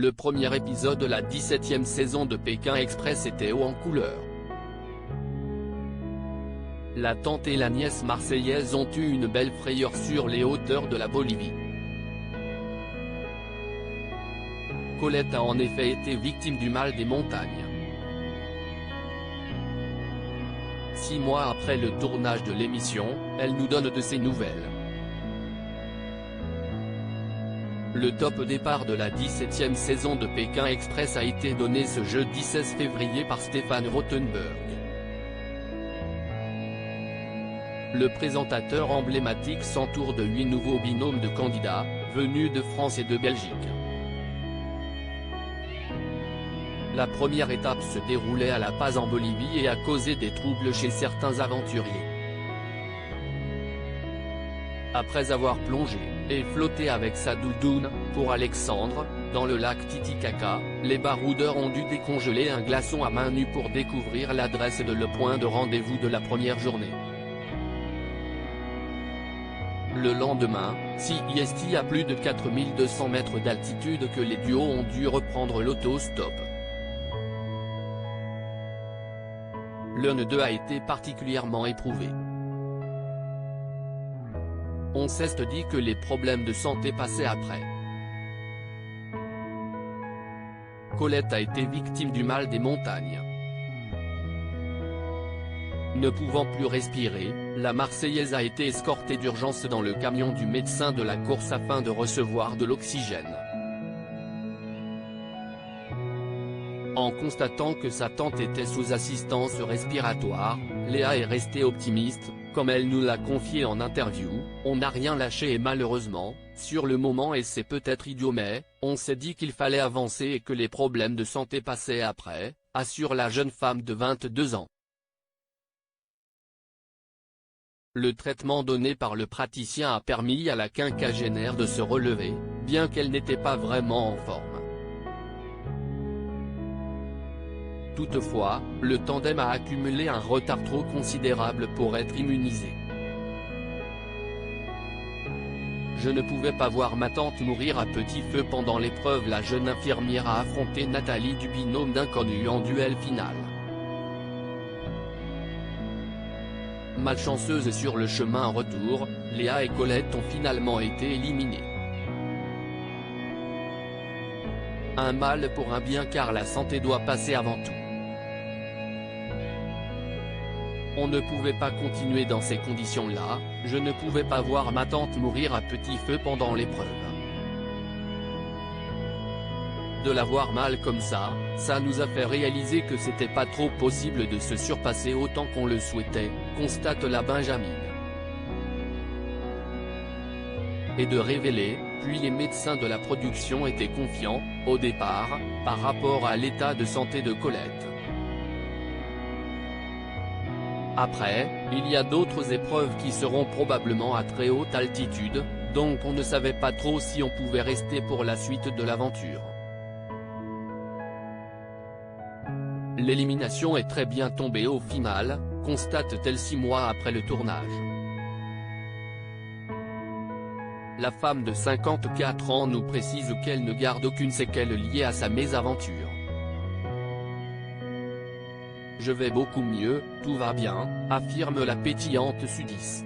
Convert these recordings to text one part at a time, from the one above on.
le premier épisode de la 17e saison de Pékin Express était haut en couleur. La tante et la nièce marseillaises ont eu une belle frayeur sur les hauteurs de la Bolivie. Colette a en effet été victime du mal des montagnes. 6 mois après le tournage de l'émission, elle nous donne de ses nouvelles. Le top départ de la 17e saison de Pékin Express a été donné ce jeudi 16 février par Stéphane Rothenberg. Le présentateur emblématique s'entoure de 8 nouveaux binômes de candidats, venus de France et de Belgique. La première étape se déroulait à La Paz en Bolivie et a causé des troubles chez certains aventuriers. Après avoir plongé et flotté avec sa doudoune, pour Alexandre, dans le lac Titicaca, les baroudeurs ont dû décongeler un glaçon à main nue pour découvrir l'adresse de le point de rendez-vous de la première journée. Le lendemain, CIST à plus de 4200 mètres d'altitude que les duos ont dû reprendre l'autostop. L'un d'eux a été particulièrement éprouvé. On s'est dit que les problèmes de santé passaient après. Colette a été victime du mal des montagnes. Ne pouvant plus respirer, la Marseillaise a été escortée d'urgence dans le camion du médecin de la course afin de recevoir de l'oxygène. En constatant que sa tante était sous assistance respiratoire, Léa est restée optimiste, comme elle nous l'a confié en interview. On n'a rien lâché et malheureusement, sur le moment et c'est peut-être idiot mais, on s'est dit qu'il fallait avancer et que les problèmes de santé passaient après, assure la jeune femme de 22 ans. Le traitement donné par le praticien a permis à la quinquagénaire de se relever, bien qu'elle n'était pas vraiment en forme. Toutefois, le tandem a accumulé un retard trop considérable pour être immunisé. Je ne pouvais pas voir ma tante mourir à petit feu pendant l'épreuve. La jeune infirmière a affronté Nathalie du binôme d'inconnus en duel final. Malchanceuses sur le chemin en retour, Léa et Colette ont finalement été éliminées. Un mal pour un bien car la santé doit passer avant tout. On ne pouvait pas continuer dans ces conditions-là, je ne pouvais pas voir ma tante mourir à petit feu pendant l'épreuve. De la voir mal comme ça nous a fait réaliser que c'était pas trop possible de se surpasser autant qu'on le souhaitait, constate la Benjamine. Et de révéler, puis les médecins de la production étaient confiants, au départ, par rapport à l'état de santé de Colette. Après, il y a d'autres épreuves qui seront probablement à très haute altitude, donc on ne savait pas trop si on pouvait rester pour la suite de l'aventure. L'élimination est très bien tombée au final, constate-t-elle 6 mois après le tournage. La femme de 54 ans nous précise qu'elle ne garde aucune séquelle liée à sa mésaventure. Je vais beaucoup mieux, tout va bien, affirme la pétillante sudiste.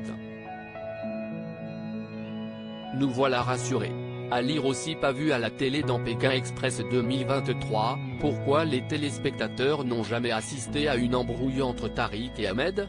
Nous voilà rassurés. À lire aussi pas vu à la télé dans Pékin Express 2023, pourquoi les téléspectateurs n'ont jamais assisté à une embrouille entre Tariq et Ahmed ?